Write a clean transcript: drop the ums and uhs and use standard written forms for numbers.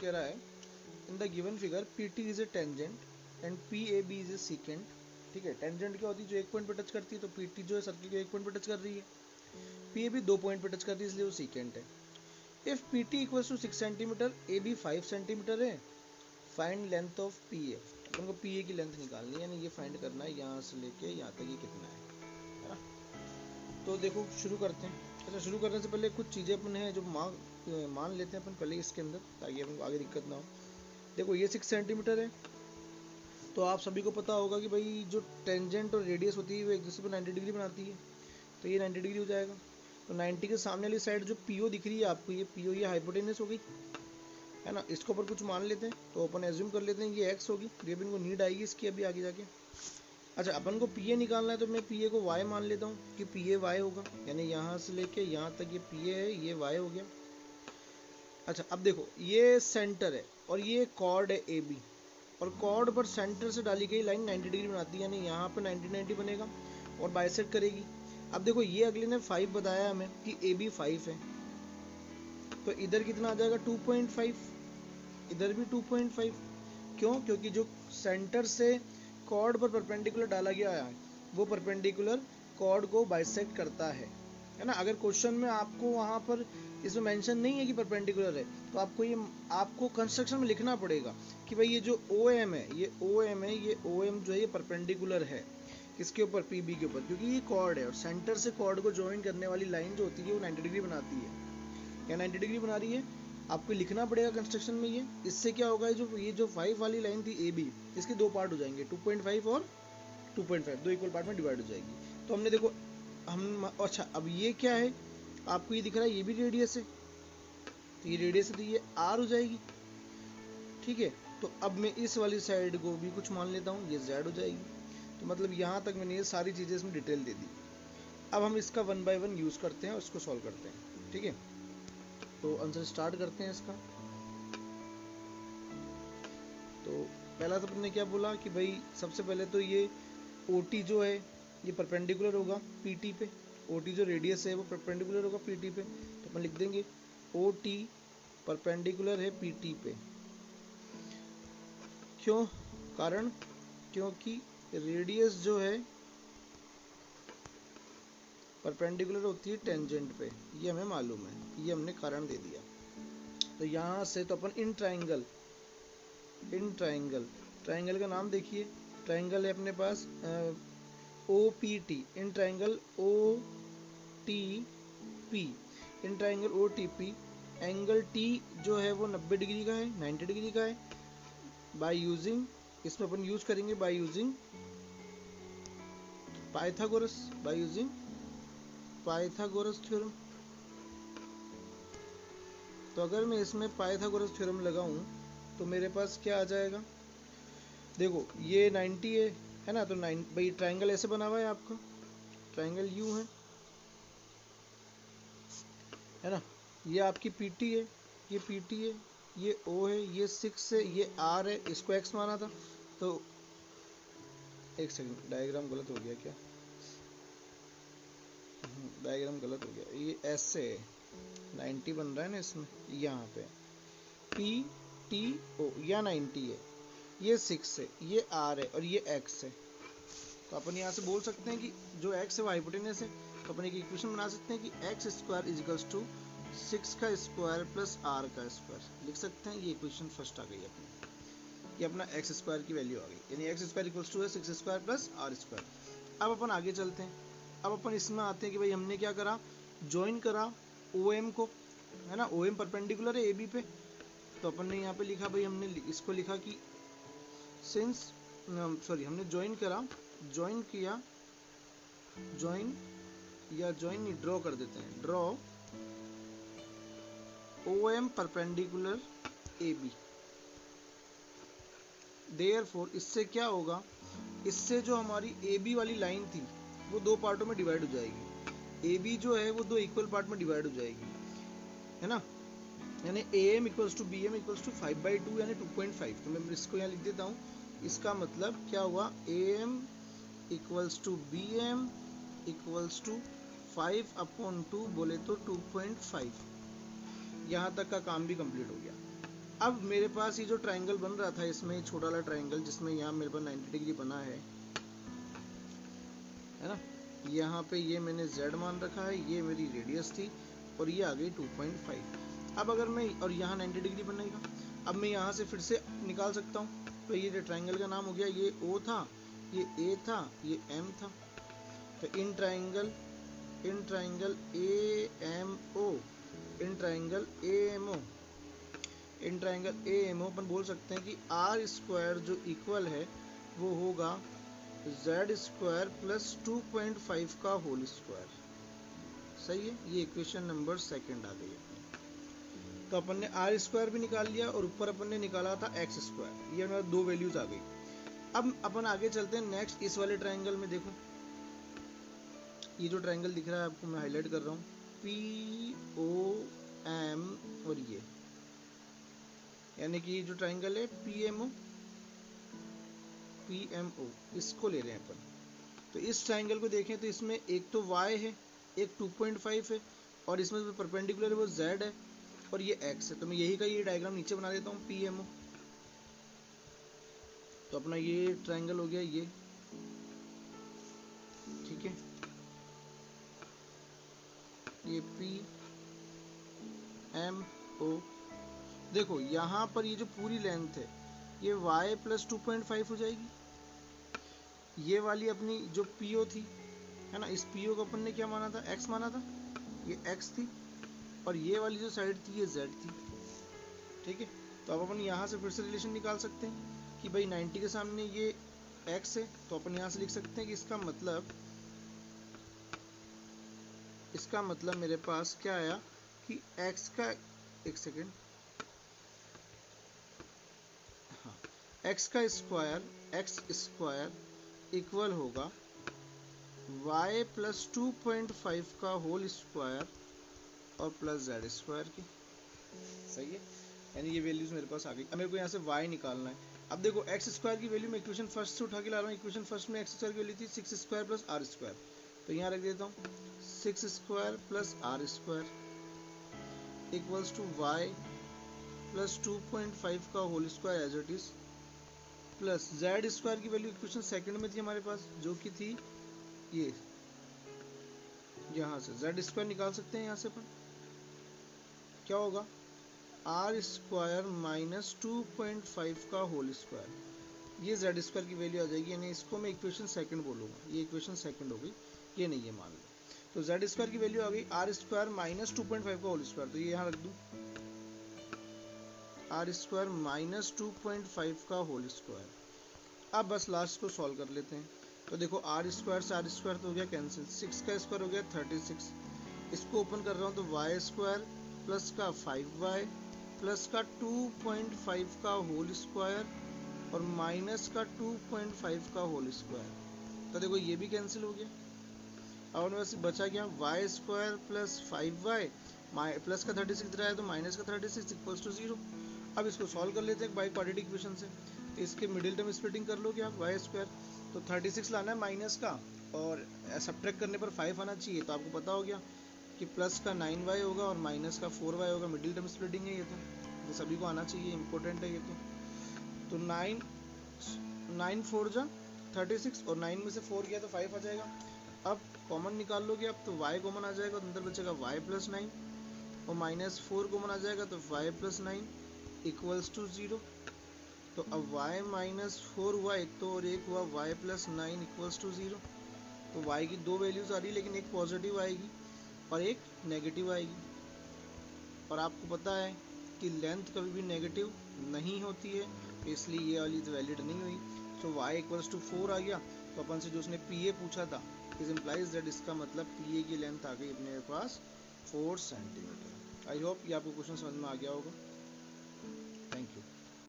कह रहा है in the given figure P T is a tangent and P A B is a secant. ठीक है, tangent क्या होती है, जो एक पॉइंट पे टच करती है, तो पी टी जो है सर्किल के एक पॉइंट पे टच कर रही है, पी ए बी 2 पॉइंट पे टच कर रही है, इसलिए वो सीकेंट है। If P T equals to 6 centimetre, A B 5 centimetre है, find length of P A. अपन को पी ए की लेंथ निकालनी है, यानी ये फाइंड करना है यहाँ से लेके यहाँ तक ये कितना है ना। तो देखो शुरू करते हैं। अच्छा, शुरू करने से पहले कुछ चीज़ें अपन हैं जो मान लेते हैं अपन पहले इसके अंदर, ताकि अपन को आगे दिक्कत ना हो। देखो ये 6 सेंटीमीटर है, तो आप सभी को पता होगा कि भाई जो टेंजेंट और रेडियस होती है वो एक दूसरे पर 90 डिग्री बनाती है, तो ये 90 डिग्री हो जाएगा। तो 90 के सामने वाली साइड जो पी ओ दिख रही है आपको, ये पी ओ ये हाइपोटेनस हो गई है ना। इसको ऊपर कुछ मान लेते हैं, तो अपन एज्यूम कर लेते हैं ये एक्स होगी, ये भी इनको नीड आएगी इसकी अभी आगे जाके। अच्छा, अपन को पी ए निकालना है, तो मैं पी ए को वाई मान लेता हूँ कि पी ए वाई होगा, यानी यहाँ से लेके यहाँ तक ये पी ए है, ये वाई हो गया। अच्छा, अब देखो ये सेंटर है और ये कॉर्ड है ए बी, और कॉर्ड पर सेंटर से डाली गई लाइन 90 डिग्री बनाती है, यानी यहाँ पर 90 बनेगा और बाइसेक्ट करेगी। अब देखो ये अगले ने 5 बताया हमें कि ए बी 5 है, तो इधर कितना आ जाएगा 2.5, इधर भी 2.5। क्यों? क्योंकि जो सेंटर से कॉर्ड पर परपेंडिकुलर डाला गया है वो परपेंडिकुलर कॉर्ड को बाइसेक्ट करता है ना। अगर क्वेश्चन में आपको वहाँ पर इसमें मेंशन नहीं है कि परपेंडिकुलर है, तो आपको कंस्ट्रक्शन में लिखना पड़ेगा कि भाई ये जो ओ एम है, ये ओ एम है, ये ओ एम जो है ये परपेंडिकुलर है किसके ऊपर, पी बी के ऊपर, क्योंकि ये कॉर्ड है और सेंटर से कॉर्ड को ज्वाइन करने वाली लाइन जो होती है वो 90 डिग्री बनाती है। क्या 90 डिग्री बना रही है? आपको लिखना पड़ेगा कंस्ट्रक्शन में ये। इससे क्या होगा, ये जो 5 वाली लाइन थी ए बी, इसके दो पार्ट हो जाएंगे, 2.5 और 2.5, दो इक्वल पार्ट में डिवाइड हो जाएगी। तो हमने देखो अच्छा, अब ये क्या है, आपको ये दिख रहा है ये भी रेडियस है, तो ये रेडियस है, तो ये आर हो जाएगी। ठीक है, तो अब मैं इस वाली साइड को भी कुछ मान लेता हूँ, ये जेड हो जाएगी। तो मतलब यहाँ तक मैंने ये सारी चीज़ें इसमें डिटेल दे दी। अब हम इसका 1 बाय 1 यूज़ करते हैं और इसको सॉल्व करते हैं। ठीक है, तो आंसर स्टार्ट करते हैं इसका। तो पहला तो आपने क्या बोला कि भाई सबसे पहले तो ये ओ टी जो है ये परपेंडिकुलर होगा पी टी पे, ओ टी जो रेडियस है वो परपेंडिकुलर होगा पी टी पे, तो अपन लिख देंगे ओ टी परपेंडिकुलर है पी टी पे। क्यों? कारण क्योंकि रेडियस जो है परपेंडिकुलर होती है टेंजेंट पे, ये हमें मालूम है, ये हमने कारण दे दिया। तो यहाँ से तो अपन इन ट्राइंगल का नाम देखिए, ट्राइंगल है अपने पास O P T, in triangle O T P, in triangle O T P, angle T जो है वो 90 डिग्री का है, 90 डिग्री का है। बाय यूजिंग, इसमें अपन यूज करेंगे बाय यूजिंग पाइथागोरस थ्योरम। तो अगर मैं इसमें पाइथागोरस थ्योरम लगाऊं तो मेरे पास क्या आ जाएगा, देखो ये 90 है ना, तो 9 भाई ट्राइंगल ऐसे बना हुआ है आपका, ट्राइंगल यू है ना, ये आपकी पीटी है, ये पीटी है, ये ओ है, ये 6 है, ये आर है, इसको एक्स माना था। तो एक सेकंड, डायग्राम गलत हो गया क्या, डायग्राम गलत हो गया, ये एस से 90 बन रहा है ना इसमें, यहाँ पे पी टी ओ या 90 है, ये 6 है, ये आर है और ये एक्स है। तो अपन यहाँ से बोल सकते हैं कि जो एक्स है वो हाइपोटेनस है, तो अपन एक इक्वेशन बना सकते हैं कि एक्स स्क्वायर इजिकल्स टू 6 का स्क्वायर प्लस आर का स्क्वायर लिख सकते हैं। ये इक्वेशन फर्स्ट आ गई अपनी, ये अपना एक्स स्क्वायर की वैल्यू आ गई, यानी एक्स स्क्वायर इक्वल्स टू है 6 स्क्वायर प्लस आर स्क्वायर। अब अपन आगे चलते हैं, अब अपन इसमें आते हैं कि भाई हमने क्या करा, ज्वाइन करा ओ एम को, है ना, ओ एम परपेंडिकुलर है ए बी पे, तो अपन ने यहाँ पे लिखा भाई, हमने इसको लिखा कि सिंस हमने ज्वाइन किया, ज्वाइन नहीं, ड्रॉ कर देते हैं, draw O M perpendicular A B. Therefore इससे क्या होगा, इससे जो हमारी ए बी वाली लाइन थी वो दो पार्टों में डिवाइड हो जाएगी, ए बी जो है वो दो इक्वल पार्ट में डिवाइड हो जाएगी, है ना, यानी A M equals to B M equals to 5/2 यानी 2.5। तो मैं इसको यहाँ लिख देता हूँ, इसका मतलब क्या हुआ, A M equals to B M equals to 5/2 बोले तो 2.5। यहाँ तक का काम भी कंप्लीट हो गया। अब मेरे पास ये जो ट्राइंगल बन रहा था, इसमें ये छोटा वाला ट्राइंगल जिसमें यहाँ मेरे पास 90 डिग्री बना है ना, यहाँ पे ये मैंने z मान रखा है, ये मेरी रेडियस थी और ये आ गई 2.5। अब अगर मैं, और यहाँ 90 डिग्री बनेगा, अब मैं यहाँ से फिर से निकाल सकता हूँ। तो ये ट्राइंगल का नाम हो गया, ये O था, ये A था, ये M था। तो in triangle AMO, in triangle AMO, in triangle AMO अपन बोल सकते हैं कि R स्क्वायर जो इक्वल है वो होगा Z स्क्वायर प्लस 2.5 का होल स्क्वायर। सही है, ये इक्वेशन नंबर सेकंड आ गई अपनी। तो अपन ने R स्क्वायर भी निकाल लिया और ऊपर अपन ने निकाला था X स्क्वायर, ये हमारा दो वैल्यूज आ गई। अब अपन आगे चलते हैं नेक्स्ट, इस वाले ट्राइंगल में देखो, ये जो ट्राइंगल दिख रहा है आपको, मैं हाईलाइट कर रहा हूँ, POM, और ये यानी कि ये जो ट्राइंगल है PMO, इसको ले रहे हैं अपन। तो इस ट्राइंगल को देखें तो इसमें एक तो y है, एक 2.5 है, और इसमें जो परपेंडिकुलर है वो z है, और ये x है। तो मैं यही का ये डायग्राम नीचे बना देता हूँ, PMO। तो अपना ये ट्राइंगल हो गया ये, ठीक है, ये PMO। देखो यहाँ पर ये जो पूरी लेंथ है ये y प्लस 2.5 हो जाएगी। ये वाली अपनी जो PO थी, है ना, इस PO को अपन ने क्या माना था, x माना था, ये x थी, और ये वाली जो साइड थी ये z थी। ठीक है, तो अब अपन यहाँ से फिर से रिलेशन निकाल सकते हैं कि भाई 90 के सामने ये x है, तो अपन यहाँ से लिख सकते हैं कि इसका मतलब मेरे पास क्या आया कि x का, एक सेकेंड, हाँ, x स्क्वायर इक्वल होगा y प्लस 2.5 का होल स्क्वायर और प्लस z स्क्वायर की। सही है, यानी ये वैल्यूज मेरे पास आ गई। अब मेरे को यहाँ से y निकालना है। अब देखो x स्क्वायर की वैल्यू मैं इक्वेशन फर्स्ट से उठा के ला रहा हूँ। इक्वेशन फर्स्ट में x स्क्वायर की वैल्यू थी 6 स्क्वायर प्लस r स्क्वायर, तो यहाँ रख देता हूँ 6 square plus r square equals to y plus 2.5 का whole square as it is, plus z square की वैल्यू इक्वेशन सेकंड में थी हमारे पास, जो कि थी ये, यहाँ से z स्क्वायर निकाल सकते हैं। यहाँ से अपन क्या होगा, r स्क्वायर माइनस 2.5 का होल स्क्वायर, ये z स्क्वायर की वैल्यू आ जाएगी, यानी इसको मैं इक्वेशन सेकंड बोलूँगा, ये इक्वेशन सेकंड हो गई, ये नहीं है मान लो। तो z स्क्वायर की वैल्यू आ गई r स्क्वायर माइनस 2.5 का होल स्क्वायर, तो ये यहाँ रख दूँ, r स्क्वायर माइनस 2.5 का होल स्क्वायर। अब बस लास्ट को सॉल्व कर लेते हैं। तो देखो r स्क्वायर से r स्क्वायर तो हो गया कैंसिल, 6 का स्क्वायर हो गया 36, इसको ओपन कर रहा हूँ तो y स्क्वायर प्लस का 5y प्लस का 2.5 का होल स्क्वायर और माइनस का 2.5 का होल स्क्वायर। तो देखो ये भी कैंसिल हो गया। और वैसे बचा क्या, y square plus 5y plus का 36 रहा है तो माइनस का 36 इक्वल्स टू 0। अब इसको सॉल्व कर लेते हैं बाई क्वाड्रेटिक इक्वेशन से। तो इसके मिडिल टर्म स्प्लिटिंग कर लो क्या, y स्क्वायर तो 36 लाना है माइनस का, और सब्ट्रैक्ट करने पर 5 आना चाहिए। तो आपको पता हो गया कि प्लस का 9y होगा और माइनस का 4y होगा। मिडिल टर्म स्प्लिटिंग है ये, तो सभी को आना चाहिए, इंपॉर्टेंट है ये। तो 9 4 जा 36 और 9 में से 4 गया तो 5 आ जाएगा। अब कॉमन निकाल लोगे आप तो y कॉमन आ जाएगा, तो अंदर बचेगा y प्लस 9 और माइनस 4 कॉमन आ जाएगा तो y प्लस 9 इक्वल्स टू 0। तो अब y माइनस 4y तो और एक हुआ y प्लस 9 इक्वल्स टू 0। तो y की दो वैल्यूज आ रही है, लेकिन एक पॉजिटिव आएगी और एक नेगेटिव आएगी। और आपको पता है कि लेंथ कभी भी नेगेटिव नहीं होती है, इसलिए ये वाली तो वैलिड नहीं हुई। सो y इक्वल्स टू 4 आ गया। तो अपन से जो उसने PA पूछा था, इज इम्प्लाइज दैट इसका मतलब PA की लेंथ आ गई अपने पास 4 सेंटीमीटर। आई होप ये आपको क्वेश्चन समझ में आ गया होगा। Thank you.